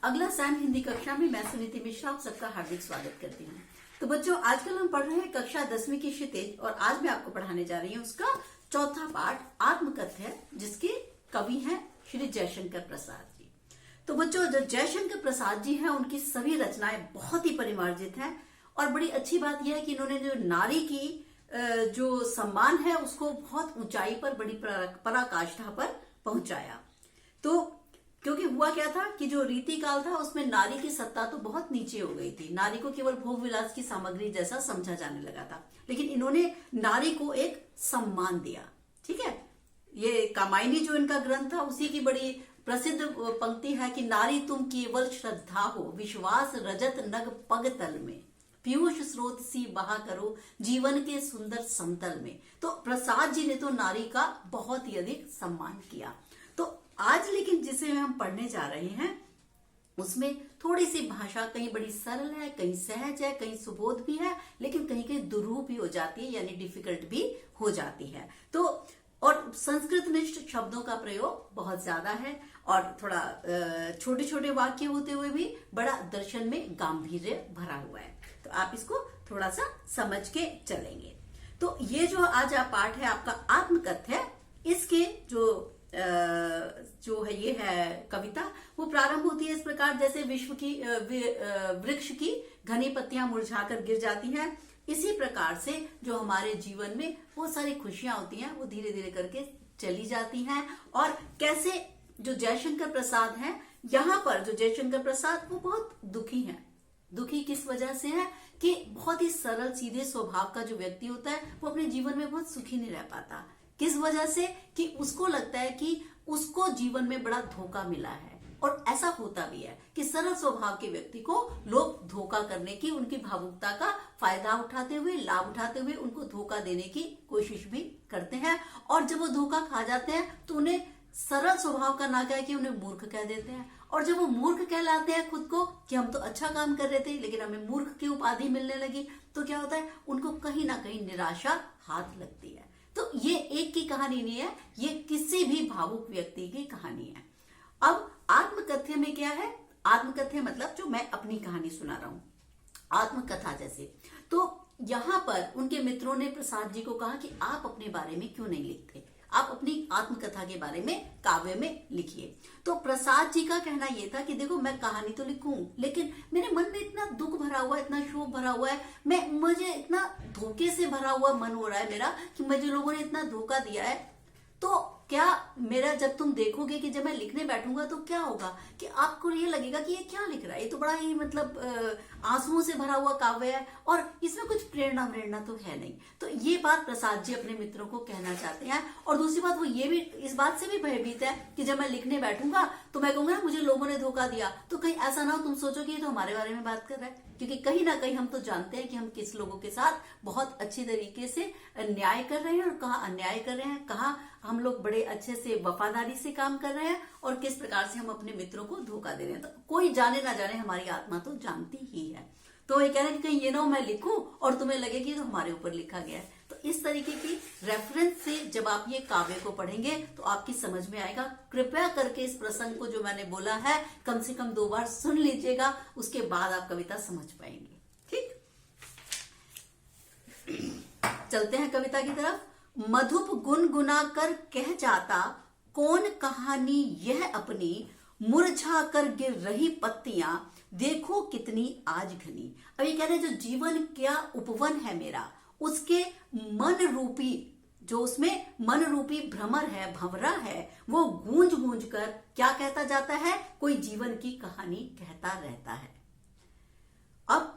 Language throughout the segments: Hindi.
अगला सैम हिंदी कक्षा में मैं सुनीति मिश्रा आप सबका हार्दिक स्वागत करती हूँ। तो बच्चों, आजकल हम पढ़ रहे हैं कक्षा 10वीं की क्षितिज और आज मैं आपको पढ़ाने जा रही हूँ उसका चौथा पाठ आत्मकथ्य, जिसके कवि हैं श्री जयशंकर प्रसाद जी। तो बच्चों, जो जयशंकर प्रसाद जी हैं उनकी सभी रचनाएं बहुत ही परिमार्जित हैं और बड़ी अच्छी बात यह है कि इन्होंने जो नारी की जो सम्मान है उसको बहुत ऊंचाई पर, बड़ी पराकाष्ठा पर पहुंचाया। तो क्योंकि हुआ क्या था कि जो रीति काल था उसमें नारी की सत्ता तो बहुत नीचे हो गई थी, नारी को केवल भोग विलास की सामग्री जैसा समझा जाने लगा था, लेकिन इन्होंने नारी को एक सम्मान दिया। ठीक है, ये कामायनी जो इनका ग्रंथ था उसी की बड़ी प्रसिद्ध पंक्ति है कि नारी तुम केवल श्रद्धा हो, विश्वास रजत नग पग तल में, पीयूष स्रोत सी बहा करो जीवन के सुंदर समतल में। तो प्रसाद जी ने तो नारी का बहुत ही अधिक सम्मान किया। तो आज लेकिन जिसे हम पढ़ने जा रहे हैं उसमें थोड़ी सी भाषा कहीं बड़ी सरल है, कहीं सहज है, कहीं सुबोध भी है, लेकिन कहीं कहीं दुरूह भी हो जाती है, यानी डिफिकल्ट भी हो जाती है। तो और संस्कृत निष्ठ शब्दों का प्रयोग बहुत ज्यादा है और थोड़ा छोटे छोटे वाक्य होते हुए भी बड़ा दर्शन में गांभीर्य भरा हुआ है। तो आप इसको थोड़ा सा समझ के चलेंगे। तो ये जो आज आप पाठ है आपका आत्मकथ्य है, इसके जो है ये है कविता, वो प्रारंभ होती है इस प्रकार, जैसे विश्व की वृक्ष की घनी पत्तियां मुरझाकर गिर जाती हैं, इसी प्रकार से जो हमारे जीवन में बहुत सारी खुशियां होती हैं वो धीरे धीरे करके चली जाती हैं। और कैसे जो जयशंकर प्रसाद हैं, यहाँ पर जो जयशंकर प्रसाद वो बहुत दुखी हैं। दुखी किस वजह से है कि बहुत ही सरल सीधे स्वभाव का जो व्यक्ति होता है वो अपने जीवन में बहुत सुखी नहीं रह पाता। किस वजह से कि उसको लगता है कि उसको जीवन में बड़ा धोखा मिला है, और ऐसा होता भी है कि सरल स्वभाव के व्यक्ति को लोग धोखा करने की, उनकी भावुकता का फायदा उठाते हुए, लाभ उठाते हुए उनको धोखा देने की कोशिश भी करते हैं। और जब वो धोखा खा जाते हैं तो उन्हें सरल स्वभाव का ना कह के उन्हें मूर्ख कह देते हैं, और जब वो मूर्ख कहलाते हैं खुद को कि हम तो अच्छा काम कर रहे थे लेकिन हमें मूर्ख की उपाधि मिलने लगी, तो क्या होता है, उनको कहीं ना कहीं निराशा हाथ लगती है। तो ये एक की कहानी नहीं है, ये किसी भी भावुक व्यक्ति की कहानी है। अब आत्मकथ्य में क्या है, आत्मकथ्य मतलब जो मैं अपनी कहानी सुना रहा हूं, आत्मकथा जैसे। तो यहां पर उनके मित्रों ने प्रसाद जी को कहा कि आप अपने बारे में क्यों नहीं लिखते, आप अपनी आत्मकथा के बारे में काव्य में लिखिए। तो प्रसाद जी का कहना यह था कि देखो, मैं कहानी तो लिखूं लेकिन मेरे मन में इतना दुख भरा हुआ है, इतना शोक भरा हुआ है, मुझे इतना धोखे से भरा हुआ मन हो रहा है मेरा कि मुझे लोगों ने इतना धोखा दिया है। तो क्या मेरा, जब तुम देखोगे कि जब मैं लिखने बैठूंगा तो क्या होगा कि आपको ये लगेगा कि ये क्या लिख रहा है, ये तो बड़ा ही मतलब आंसुओं से भरा हुआ काव्य है और इसमें कुछ प्रेरणा तो है नहीं। तो ये बात प्रसाद जी अपने मित्रों को कहना चाहते हैं। और दूसरी बात, वो ये भी इस बात से भी भयभीत है कि जब मैं लिखने बैठूंगा तो मैं कहूंगा मुझे लोगों ने धोखा दिया, तो कहीं ऐसा ना हो तुम सोचो कि ये तो हमारे बारे में बात कर रहा है, क्योंकि कहीं ना कहीं हम तो जानते हैं कि हम किस लोगों के साथ बहुत अच्छी तरीके से न्याय कर रहे हैं और कहाँ अन्याय कर रहे हैं, कहाँ हम लोग बड़े अच्छे से वफादारी से काम कर रहे हैं और किस प्रकार से हम अपने मित्रों को धोखा दे रहे हैं। तो कोई जाने ना जाने हमारी आत्मा तो जानती ही है। तो ये कह रहे हैं कि कहीं ये ना हो मैं लिखूं और तुम्हें लगे कि तो हमारे ऊपर लिखा गया है। तो इस तरीके की रेफरेंस से जब आप ये काव्य को पढ़ेंगे तो आपकी समझ में आएगा। कृपया करके इस प्रसंग को जो मैंने बोला है कम से कम 2 बार सुन लीजिएगा, उसके बाद आप कविता समझ पाएंगे। ठीक, चलते हैं कविता की तरफ। मधुप गुनगुना कर कह जाता कौन कहानी यह अपनी, मुरझा कर गिर रही पत्तियां देखो कितनी आज घनी। अब ये कह रहे हैं जो जीवन क्या उपवन है मेरा, उसके मन रूपी, जो उसमें मन रूपी भ्रमर है, भंवरा है, वो गूंज गूंज कर क्या कहता जाता है, कोई जीवन की कहानी कहता रहता है। अब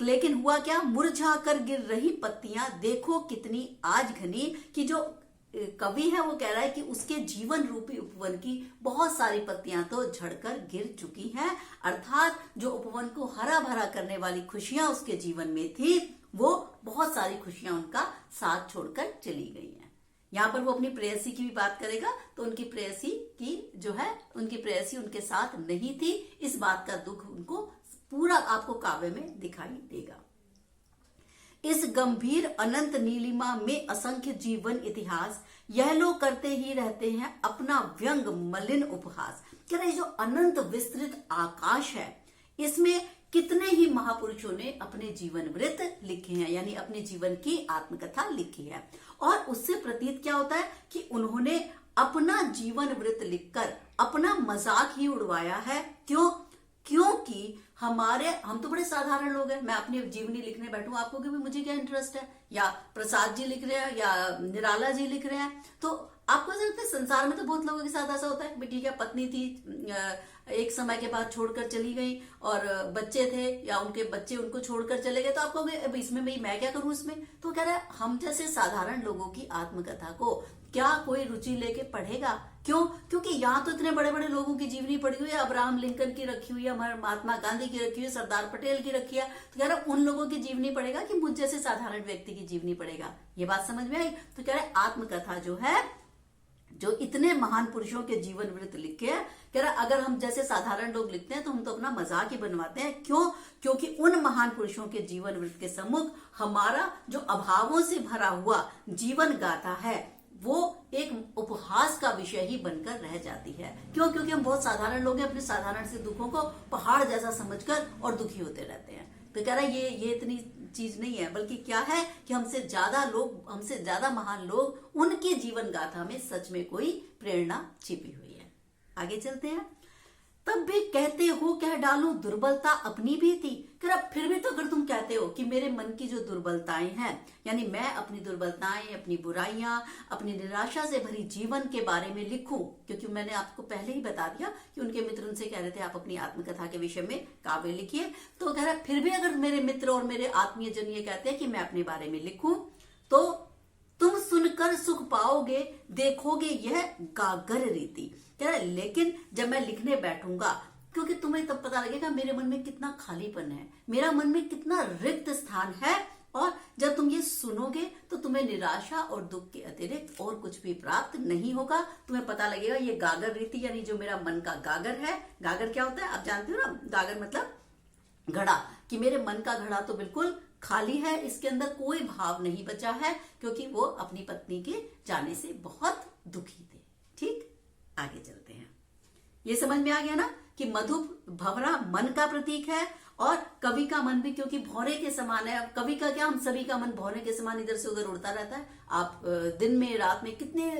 लेकिन हुआ क्या, मुरझा कर गिर रही पत्तियां देखो कितनी आज घनी, कि जो कवि है वो कह रहा है कि उसके जीवन रूपी उपवन की बहुत सारी पत्तियां तो झड़कर गिर चुकी हैं, अर्थात जो उपवन को हरा भरा करने वाली खुशियां उसके जीवन में थी वो बहुत सारी खुशियां उनका साथ छोड़कर चली गई हैं। यहाँ पर वो अपनी प्रेयसी की भी बात करेगा, तो उनकी प्रेयसी की जो है, उनकी प्रेयसी उनके साथ नहीं थी, इस बात का दुख उनको पूरा आपको काव्य में दिखाई देगा। इस गंभीर अनंत नीलिमा में असंख्य जीवन इतिहास यह लोग करते ही रहते हैं अपना व्यंग मलिन उपहास। कह रहे जो अनंत विस्तृत आकाश है इसमें कितने ही महापुरुषों ने अपने जीवन वृत्त लिखे हैं, यानी अपने जीवन की आत्मकथा लिखी है। और उससे प्रतीत क्या होता है कि उन्होंने अपना जीवन वृत्त लिखकर अपना मजाक ही उड़वाया है। क्योंकि हम तो बड़े साधारण लोग हैं। मैं अपनी जीवनी लिखने बैठूं आपको कि मुझे क्या इंटरेस्ट है, या प्रसाद जी लिख रहे हैं या निराला जी लिख रहे हैं, तो आपको ऐसा लगता है संसार में तो बहुत लोगों के साथ ऐसा होता है। बेटी क्या पत्नी थी, एक समय के बाद छोड़कर चली गई, और बच्चे थे या उनके बच्चे उनको छोड़कर चले गए, तो आप कहोगे अब इसमें मैं क्या करूं इसमें। तो कह रहा है हम जैसे साधारण लोगों की आत्मकथा को क्या कोई रुचि लेके पढ़ेगा? क्योंकि यहाँ तो इतने बड़े बड़े लोगों की जीवनी पढ़ी हुई है, अब्राहम लिंकन की रखी हुई है, महात्मा गांधी की रखी हुई है, सरदार पटेल की रखी है, तो कह रहा है उन लोगों की जीवनी पढ़ेगा कि मुझ जैसे साधारण व्यक्ति की जीवनी पढ़ेगा? ये बात समझ में आई? तो कह रहा है आत्मकथा जो है, जो इतने महान पुरुषों के जीवन वृत्त लिखे हैं, कह रहा अगर हम जैसे साधारण लोग लिखते हैं तो हम तो अपना मजाक ही बनवाते हैं। क्योंकि उन महान पुरुषों के जीवन वृत्त के सम्मुख हमारा जो अभावों से भरा हुआ जीवन गाथा है वो एक उपहास का विषय ही बनकर रह जाती है। क्योंकि हम बहुत साधारण लोग हैं, अपने साधारण से दुखों को पहाड़ जैसा समझकर और दुखी होते रहते हैं। तो कह रहा है ये इतनी चीज नहीं है, बल्कि क्या है कि हमसे ज्यादा महान लोग, उनके जीवन गाथा में सच में कोई प्रेरणा छिपी हुई है। आगे चलते हैं। तब भी कहते हो कह डालूं दुर्बलता अपनी भी थी। फिर भी तो अगर तुम कहते हो कि मेरे मन की जो दुर्बलताएं हैं, यानी मैं अपनी दुर्बलताएं, अपनी बुराइयां, अपनी निराशा से भरी जीवन के बारे में लिखूं, क्योंकि मैंने आपको पहले ही बता दिया कि उनके मित्र उनसे कह रहे थे आप अपनी आत्मकथा के विषय में काव्य लिखिए। तो कह रहा फिर भी अगर मेरे मित्र और मेरे आत्मीय जन ये कहते हैं कि मैं अपने बारे में लिखूं, तो तुम सुनकर सुख पाओगे, देखोगे यह गागर रीति। कह रहा लेकिन जब मैं लिखने बैठूंगा, क्योंकि तुम्हें तब पता लगेगा मेरे मन में कितना खालीपन है, मेरा मन में कितना रिक्त स्थान है, और जब तुम ये सुनोगे तो तुम्हें निराशा और दुख के अतिरिक्त और कुछ भी प्राप्त नहीं होगा। तुम्हें पता लगेगा ये गागर रीति, यानी जो मेरा मन का गागर है। गागर क्या होता है आप जानते हो ना? गागर मतलब घड़ा, कि मेरे मन का घड़ा तो बिल्कुल खाली है, इसके अंदर कोई भाव नहीं बचा है, क्योंकि वो अपनी पत्नी के जाने से बहुत दुखी थे। ठीक, आगे चलते हैं। ये समझ में आ गया ना कि मधु भंवरा मन का प्रतीक है, और कवि का मन भी क्योंकि भौरे के समान है। कवि का क्या, हम सभी का मन भौरे के समान इधर से उधर उड़ता रहता है। आप दिन में रात में कितने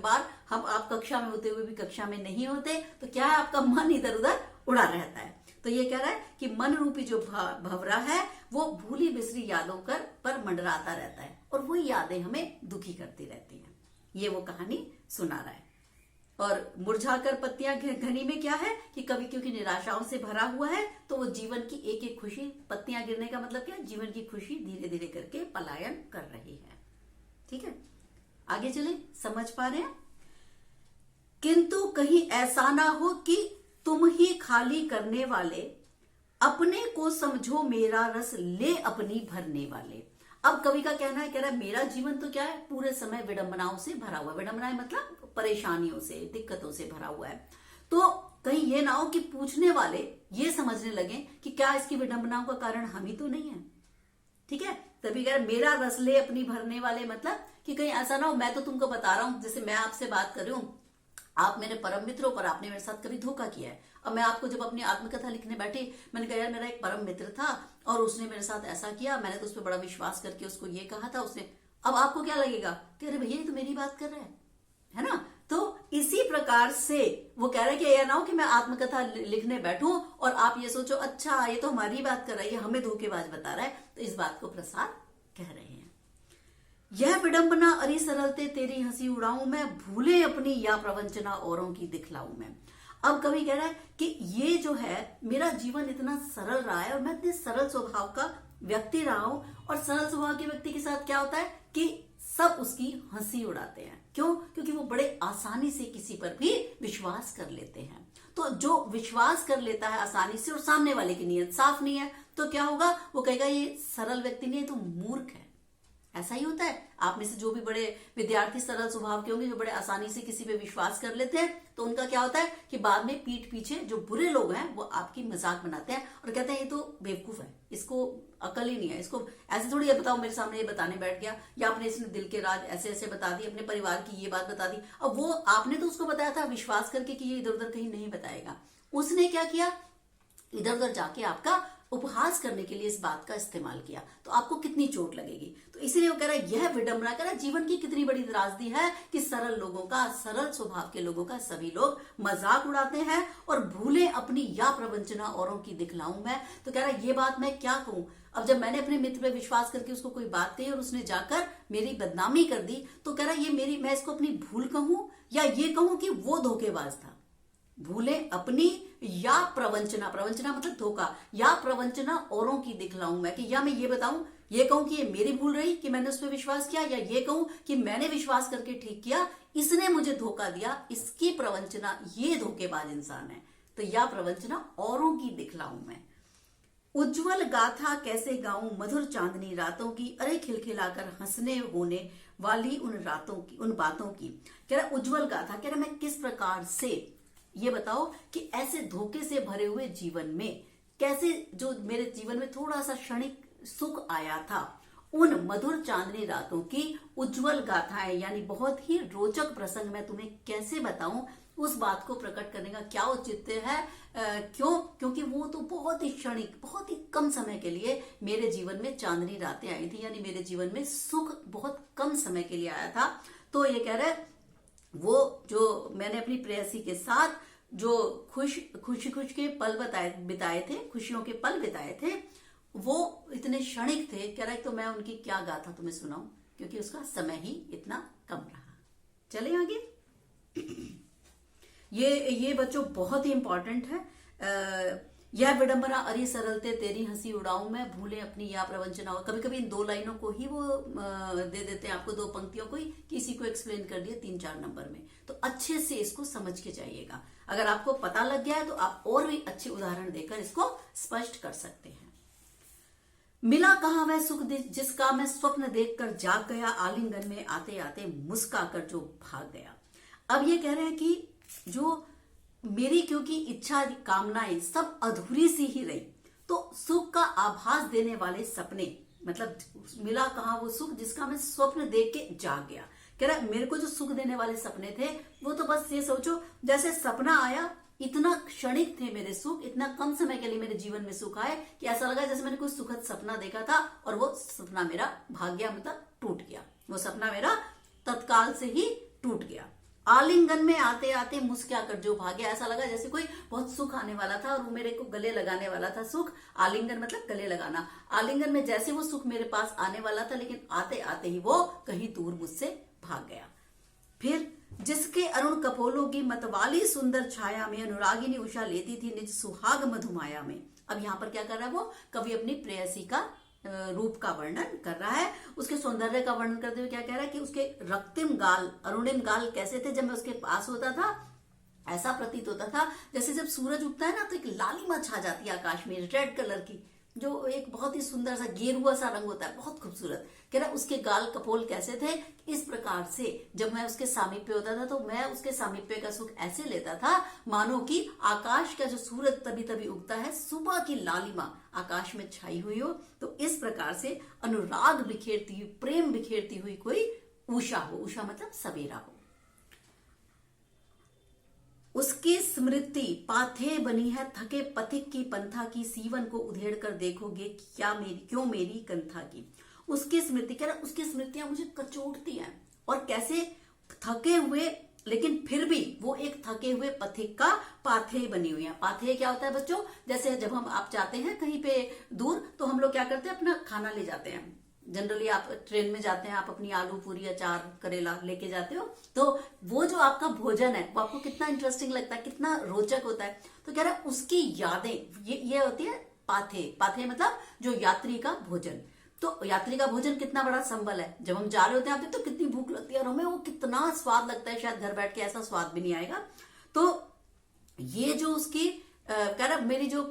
बार आप कक्षा में होते हुए भी कक्षा में नहीं होते, तो क्या है आपका मन इधर उधर उड़ा रहता है। तो ये कह रहा है कि मन रूपी जो भंवरा है वो भूली बिसरी यादों पर मंडराता रहता है, और वो यादें हमें दुखी करती रहती हैं। ये वो कहानी सुना रहा है। और मुरझाकर पत्तियां घनी में क्या है कि कवि क्योंकि निराशाओं से भरा हुआ है, तो वो जीवन की एक एक खुशी, पत्तियां गिरने का मतलब क्या, जीवन की खुशी धीरे धीरे करके पलायन कर रही है। ठीक है, आगे चले, समझ पा रहे हैं? किंतु कहीं ऐसा ना हो कि तुम ही खाली करने वाले, अपने को समझो मेरा रस ले अपनी भरने वाले। अब कवि का कहना है, कह रहा है मेरा जीवन तो क्या है, पूरे समय विडंबनाओं से भरा हुआ है। विडंबनाएं मतलब परेशानियों से, दिक्कतों से भरा हुआ है। तो कहीं ये ना हो कि पूछने वाले ये समझने लगे कि क्या इसकी विडंबनाओं का कारण हम ही तो नहीं है। ठीक है, तभी कह रहा मेरा रस ले अपनी भरने वाले, मतलब कि कहीं ऐसा ना हो मैं तो तुमको बता रहा हूं, जैसे मैं आपसे बात कर रही हूं, आप मेरे परम मित्र हो, पर आपने मेरे साथ कभी धोखा किया है। अब मैं आपको जब अपनी आत्मकथा लिखने बैठी, मैंने कहा यार मेरा एक परम मित्र था और उसने मेरे साथ ऐसा किया, मैंने तो उस पर बड़ा विश्वास करके उसको ये कहा था उसने। अब आपको क्या लगेगा कि अरे भैया ये तो मेरी बात कर रहा है ना? तो इसी प्रकार से वो कह रहे हैं कि यह ना हो कि मैं आत्मकथा लिखने बैठूं और आप ये सोचो अच्छा ये तो हमारी बात कर रहा है, ये हमें धोखेबाज बता रहा है। तो इस बात को प्रसाद कह रहे हैं। यह विडंबना अरी सरलते तेरी हंसी उड़ाऊं मैं, भूले अपनी या प्रवंचना औरों की दिखलाऊं मैं। अब कवि कह रहा है कि ये जो है मेरा जीवन इतना सरल रहा है और मैं इतने सरल स्वभाव का व्यक्ति रहा हूं, और सरल स्वभाव के व्यक्ति के साथ क्या होता है कि सब उसकी हंसी उड़ाते हैं। क्यों? क्योंकि वो बड़े आसानी से किसी पर भी विश्वास कर लेते हैं। तो जो विश्वास कर लेता है आसानी से और सामने वाले की नीयत साफ नहीं है, तो क्या होगा, वो कहेगा ये सरल व्यक्ति नहीं है तो मूर्ख है। ऐसा ही होता है। आप में से जो भी बड़े विद्यार्थी सरल स्वभाव के होंगे, जो बड़े आसानी से किसी पे विश्वास कर लेते हैं, तो उनका क्या होता है कि बाद में पीठ पीछे जो बुरे लोग हैं वो आपकी मजाक बनाते हैं और कहते हैं ये तो बेवकूफ है, इसको अकल ही नहीं है, इसको ऐसे थोड़ी ये बताओ मेरे सामने ये बताने बैठ गया, या आपने इसने दिल के राज ऐसे ऐसे बता दी, अपने परिवार की ये बात बता दी। अब वो आपने तो उसको बताया था विश्वास करके कि ये इधर उधर कहीं नहीं बताएगा, उसने क्या किया, इधर उधर जाके आपका उपहास करने के लिए इस बात का इस्तेमाल किया, तो आपको कितनी चोट लगेगी। तो इसीलिए वो कह रहा है यह विडंबना, कह रहा है जीवन की कितनी बड़ी त्रासदी है कि सरल लोगों का, सरल स्वभाव के लोगों का सभी लोग मजाक उड़ाते हैं और भूले अपनी या प्रवंचना औरों की दिखलाऊं मैं। तो कह रहा है ये बात मैं क्या कहूं, अब जब मैंने अपने मित्र पे विश्वास करके उसको कोई बात कही और उसने जाकर मेरी बदनामी कर दी, तो कह रहा है ये मेरी, मैं इसको अपनी भूल कहूं या ये कहूं कि वो धोखेबाज था। भूले अपनी या प्रवंचना, प्रवंचना मतलब धोखा, या प्रवंचना औरों की दिखलाऊं मैं, कि या मैं ये बताऊं, ये कहूं कि ये मेरी भूल रही कि मैंने उस पर विश्वास किया, या ये कहूं कि मैंने विश्वास करके ठीक किया, इसने मुझे धोखा दिया, इसकी प्रवंचना, ये धोखेबाज इंसान है। तो या प्रवंचना औरों की दिखलाऊं मैं। उज्जवल गाथा कैसे गाऊं मधुर चांदनी रातों की, अरे खिलखिलाकर हंसने होने वाली उन रातों की, उन बातों की। कह रहा उज्जवल गाथा, कह रहा मैं किस प्रकार से ये बताओ कि ऐसे धोखे से भरे हुए जीवन में कैसे, जो मेरे जीवन में थोड़ा सा क्षणिक सुख आया था, उन मधुर चांदनी रातों की उज्जवल गाथाएं, यानी बहुत ही रोचक प्रसंग मैं तुम्हें कैसे बताऊं, उस बात को प्रकट करने का क्या औचित्य है। क्योंकि वो तो बहुत ही क्षणिक, बहुत ही कम समय के लिए मेरे जीवन में चांदनी रातें आई थी, यानी मेरे जीवन में सुख बहुत कम समय के लिए आया था। तो ये कह रहे वो जो मैंने अपनी प्रेयसी के साथ जो खुशी के पल बिताए थे, खुशियों के पल बिताए थे, वो इतने क्षणिक थे। कह रहा है तो मैं उनकी क्या गाथा तुम्हें सुनाऊं, क्योंकि उसका समय ही इतना कम रहा। चले आगे। ये बच्चों बहुत ही इंपॉर्टेंट है। यह विडंबना अरे सरलते तेरी हंसी उड़ाऊं मैं, भूले अपनी या प्रवंचना। कभी कभी इन 2 लाइनों को ही वो दे देते हैं आपको, 2 पंक्तियों को ही, किसी को एक्सप्लेन कर दिया 3-4 नंबर में। तो अच्छे से इसको समझ के जाइएगा। अगर आपको पता लग गया है तो आप और भी अच्छे उदाहरण देकर इसको स्पष्ट कर सकते हैं। मिला कहां वह सुख जिसका मैं स्वप्न देखकर जाग गया, आलिंगन में आते आते मुस्काकर जो भाग गया। अब ये कह रहे हैं कि जो मेरी क्योंकि इच्छा कामनाएं सब अधूरी सी ही रही, तो सुख का आभास देने वाले सपने, मतलब मिला कहां वो सुख जिसका मैं स्वप्न देख के जाग गया। कह रहा मेरे को जो सुख देने वाले सपने थे वो तो बस ये सोचो जैसे सपना आया, इतना क्षणिक थे मेरे सुख, इतना कम समय के लिए मेरे जीवन में सुख आए कि ऐसा लगा जैसे मैंने कोई सुखद सपना देखा था और वो सपना मेरा भाग गया, मतलब टूट गया, वो सपना मेरा तत्काल से ही टूट गया। आलिंगन में आते आते मुस्कुराकर जो भाग गया, ऐसा लगा जैसे कोई बहुत सुख आने वाला था और वो मेरे को गले लगाने वाला था। सुख, आलिंगन मतलब गले लगाना। आलिंगन में जैसे वो सुख मेरे पास आने वाला था, लेकिन आते आते ही वो कहीं दूर मुझसे भाग गया। फिर जिसके अरुण कपोलों की मतवाली सुंदर छाया में अनुरागिनी उषा लेती थी निज सुहाग मधुमाया में। अब यहाँ पर क्या कर रहा है वो कवि, अपनी प्रेयसी का रूप का वर्णन कर रहा है, उसके सौंदर्य का वर्णन करते हुए क्या कह रहा है कि उसके रक्तिम गाल, अरुणिम गाल कैसे थे, जब मैं उसके पास होता था ऐसा प्रतीत होता था जैसे जब सूरज उगता है ना तो एक लालिमा छा जाती है आकाश में, रेड कलर की, जो एक बहुत ही सुंदर सा गेरुआ सा रंग होता है, बहुत खूबसूरत। कह रहा उसके गाल कपोल कैसे थे, इस प्रकार से जब मैं उसके सामीप्य होता था तो मैं उसके सामीप्य का सुख ऐसे लेता था मानो कि आकाश का जो सूरज तभी तभी उगता है, सुबह की लालिमा आकाश में छाई हुई हो। तो इस प्रकार से अनुराग बिखेरती हुई, प्रेम बिखेरती हुई कोई उषा हो, उषा मतलब सवेरा हो। उसकी स्मृति पाथे बनी है थके पथिक की पंथा की, सीवन को उधेड़ कर देखोगे क्यों मेरी कंथा की। उसकी स्मृति, कह रहा उसकी स्मृतियां मुझे कचोटती हैं, और कैसे थके हुए, लेकिन फिर भी वो एक थके हुए पथिक का पाथे बनी हुई है। पाथे क्या होता है बच्चों, जैसे जब आप जाते हैं कहीं पे दूर तो हम लोग क्या करते हैं, अपना खाना ले जाते हैं। जनरली आप ट्रेन में जाते हैं, आप अपनी आलू पूरी अचार करेला लेके जाते हो, तो वो जो आपका भोजन है वो आपको कितना इंटरेस्टिंग लगता है, कितना रोचक होता है। तो कह रहा है उसकी यादें ये होती है पाथे। पाथे मतलब जो यात्री का भोजन। तो यात्री का भोजन कितना बड़ा संबल है, जब हम जा रहे होते हैं तो कितनी भूख लगती है और हमें वो कितना स्वाद लगता है, शायद घर बैठ के ऐसा स्वाद भी नहीं आएगा। तो ये जो उसकी कह रहा मेरी जो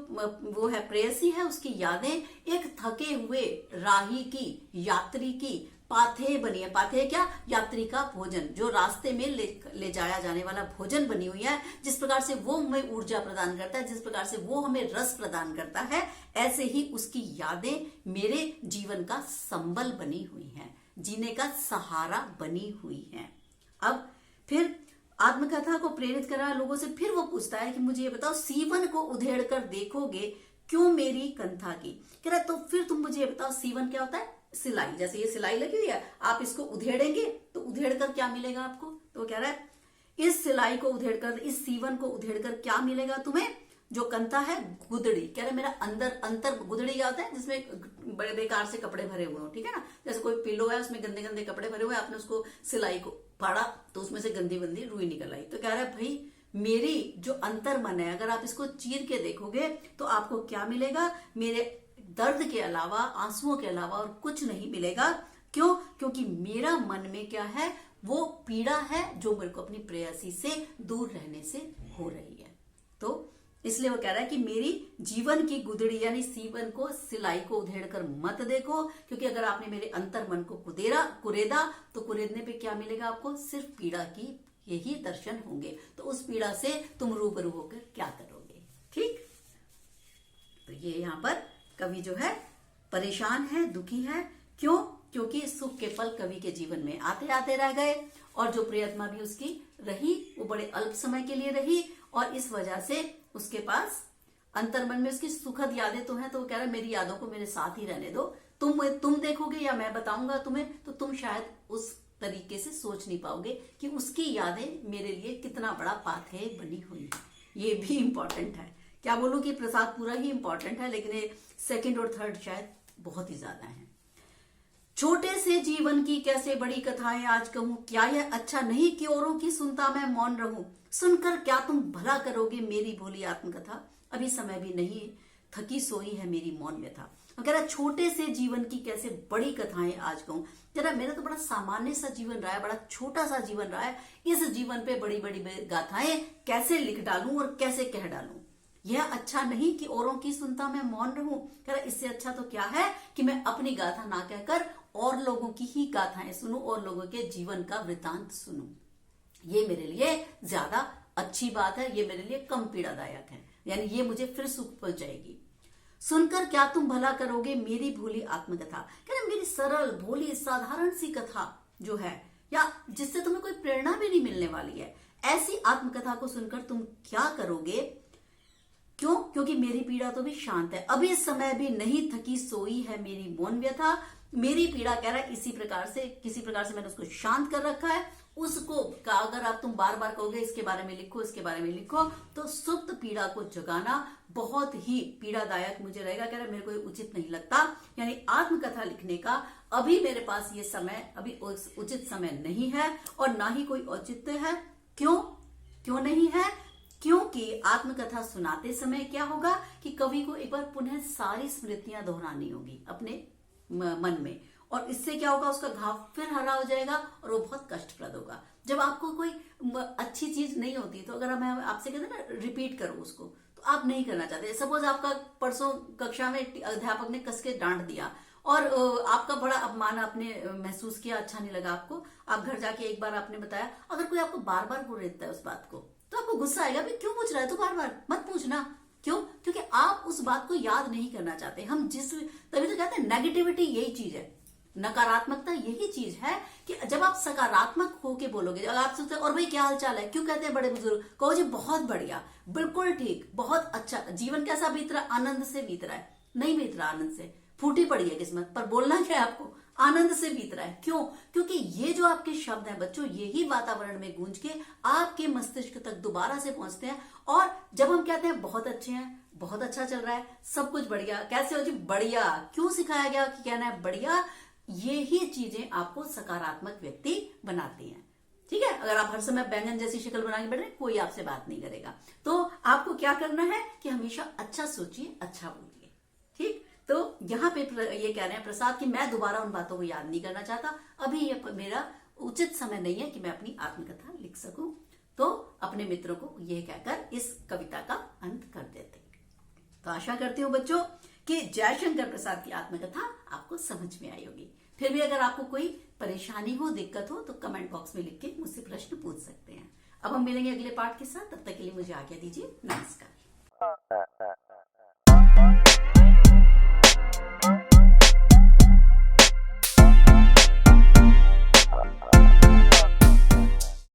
वो है प्रेयसी है, उसकी यादें एक थके हुए राही की, यात्री की पाथेय बनी है। पाथेय क्या? यात्री का भोजन, जो रास्ते में ले जाया जाने वाला भोजन बनी हुई है। जिस प्रकार से वो हमें ऊर्जा प्रदान करता है, जिस प्रकार से वो हमें रस प्रदान करता है, ऐसे ही उसकी यादें मेरे जीवन का संबल बनी हुई हैं, जीने का सहारा बनी हुई हैं। अब फिर आत्मकथा को प्रेरित कर रहा है लोगों से। फिर वो पूछता है कि मुझे ये बताओ, सीवन को उधेड़ कर देखोगे क्यों मेरी कंथा की? कह रहा है तो फिर तुम मुझे ये बताओ, सीवन क्या होता है? सिलाई। जैसे ये सिलाई लगी हुई है, आप इसको उधेड़ेंगे तो उधेड़ कर क्या मिलेगा आपको? तो वो कह रहा है इस सिलाई को उधेड़ कर, इस सीवन को उधेड़ कर क्या मिलेगा तुम्हें? जो कंथा है गुदड़ी। कह रहे मेरा अंतर गुदड़ी क्या होता है? जिसमें बड़े बेकार से कपड़े भरे हुए हो, ठीक है ना। जैसे कोई पिलो है, उसमें गंदे गंदे कपड़े भरे हुए, आपने उसको सिलाई को फाड़ा तो उसमें से गंदी गंदी रुई निकल आई। तो कह रहा है भाई मेरी जो अंतर मन है, अगर आप इसको चीर के देखोगे तो आपको क्या मिलेगा? मेरे दर्द के अलावा, आंसुओं के अलावा और कुछ नहीं मिलेगा। क्यों? क्योंकि मेरा मन में क्या है? वो पीड़ा है जो मेरे को अपनी प्रेयसी से दूर रहने से हो रही है। तो इसलिए वो कह रहा है कि मेरी जीवन की गुदड़ी यानी सीवन को, सिलाई को उधेड़ कर मत देखो, क्योंकि अगर आपने मेरे अंतर मन को कुरेदा तो कुरेदने पे क्या मिलेगा आपको? सिर्फ पीड़ा की यही दर्शन होंगे। तो उस पीड़ा से तुम रूबरू होकर क्या करोगे? ठीक। तो ये यहाँ पर कवि जो है परेशान है, दुखी है। क्यों? क्योंकि सुख के पल कवि के जीवन में आते आते रह गए, और जो प्रियतमा भी उसकी रही वो बड़े अल्प समय के लिए रही, और इस वजह से उसके पास अंतर्मन में उसकी सुखद यादें तो हैं। तो वो कह रहा है मेरी यादों को मेरे साथ ही रहने दो। तुम देखोगे या मैं बताऊंगा तुम्हें, तो तुम शायद उस तरीके से सोच नहीं पाओगे कि उसकी यादें मेरे लिए कितना बड़ा पाथेय बनी हुई है। ये भी इंपॉर्टेंट है। क्या बोलूं कि प्रसाद पूरा ही इंपॉर्टेंट है, लेकिन ये सेकंड और थर्ड शायद बहुत ही ज्यादा है। छोटे से जीवन की कैसे बड़ी कथाएं आज कहूं, क्या यह अच्छा नहीं कि औरों की सुनता मैं मौन रहूं? सुनकर क्या तुम भला करोगे मेरी भोली आत्मकथा? अभी समय भी नहीं, थकी सोई है मेरी मौन व्यथा। कह रहा छोटे से जीवन की कैसे बड़ी कथाएं आज कहूं। जरा मेरा तो बड़ा सामान्य सा जीवन रहा है, बड़ा छोटा सा जीवन रहा है। इस जीवन पे बड़ी बड़ी गाथाएं कैसे लिख डालूं और कैसे कह डालूं? यह अच्छा नहीं कि औरों की सुनता मैं मौन रहूं। कह रहा इससे अच्छा तो क्या है कि मैं अपनी गाथा ना कहकर और लोगों की ही गाथाएं सुनूं और लोगों के जीवन का वृतांत सुनूं। ये मेरे लिए ज्यादा अच्छी बात है, ये मेरे लिए कम पीड़ादायक है, यानी ये मुझे फिर सुख पहुंचाएगी। सुनकर क्या तुम भला करोगे मेरी भोली आत्मकथा। कह रहे मेरी सरल भोली साधारण सी कथा जो है, या जिससे तुम्हें कोई प्रेरणा भी नहीं मिलने वाली है, ऐसी आत्मकथा को सुनकर तुम क्या करोगे? क्यों? क्योंकि मेरी पीड़ा तो भी शांत है, अभी इस समय भी नहीं थकी सोई है मेरी मौन व्यथा। मेरी पीड़ा कह रहा है किसी प्रकार से मैंने उसको शांत कर रखा है। उसको अगर आप तुम बार बार कहोगे इसके बारे में लिखो, इसके बारे में लिखो, तो सुप्त पीड़ा को जगाना बहुत ही पीड़ादायक मुझे रहेगा। कह रहा है मेरे को ये उचित नहीं लगता, यानी आत्मकथा लिखने का अभी मेरे पास ये समय, अभी उचित समय नहीं है और ना ही कोई औचित्य है। क्यों नहीं है? क्योंकि आत्मकथा सुनाते समय क्या होगा कि कवि को एक बार पुनः सारी स्मृतियां दोहरानी होगी अपने मन में, और इससे क्या होगा, उसका घाव फिर हरा हो जाएगा और वो बहुत कष्टप्रद होगा। जब आपको कोई अच्छी चीज नहीं होती, तो अगर मैं आपसे कहते ना रिपीट करो उसको, तो आप नहीं करना चाहते। सपोज आपका परसों कक्षा में अध्यापक ने कस के डांट दिया और आपका बड़ा अपमान आपने महसूस किया, अच्छा नहीं लगा आपको। आप घर जाके एक बार आपने बताया, अगर कोई आपको बार बार बोल देता है उस बात को, तो आपको गुस्सा आएगा, भाई क्यों पूछ रहा है तू बार बार, मत पूछना। क्यों? क्योंकि आप उस बात को याद नहीं करना चाहते। तभी तो कहते हैं नेगेटिविटी यही चीज है, नकारात्मकता यही चीज है कि जब आप सकारात्मक होके बोलोगे, अगर आप सोचते और भाई क्या हाल चाल है, क्यों कहते हैं बड़े बुजुर्ग, कहो जी बहुत बढ़िया, बिल्कुल ठीक, बहुत अच्छा, जीवन कैसा बीत रहा है, आनंद से बीत रहा है। नहीं बीत रहा आनंद से, फूटी पड़ी है किस्मत, पर बोलना क्या है आपको, आनंद से बीत रहा है। क्यों? क्योंकि ये जो आपके शब्द हैं बच्चों, यही वातावरण में गूंज के आपके मस्तिष्क तक दोबारा से पहुंचते हैं। और जब हम कहते हैं बहुत अच्छे हैं, बहुत अच्छा चल रहा है, सब कुछ बढ़िया, कैसे हो जी, बढ़िया, क्यों सिखाया गया कि कहना है बढ़िया, यही चीजें आपको सकारात्मक व्यक्ति बनाती हैं। ठीक है, अगर आप हर समय बैंगन जैसी शक्ल बना के बैठ रहे, कोई आपसे बात नहीं करेगा। तो आपको क्या करना है कि हमेशा अच्छा सोचिए, अच्छा बोलिए। ठीक, तो यहाँ पे ये कह रहे हैं प्रसाद कि मैं दोबारा उन बातों को याद नहीं करना चाहता, अभी ये मेरा उचित समय नहीं है कि मैं अपनी आत्मकथा लिख सकूं। तो अपने मित्रों को यह कहकर इस कविता का अंत कर देते हैं। तो आशा करती हूँ बच्चों कि जयशंकर प्रसाद की आत्मकथा आपको समझ में आई होगी। फिर फिर भी अगर आपको कोई परेशानी हो, दिक्कत हो, तो कमेंट बॉक्स में लिख के मुझसे प्रश्न पूछ सकते हैं। अब हम मिलेंगे अगले पार्ट के साथ, तब तक के लिए मुझे आज्ञा दीजिए। नमस्कार।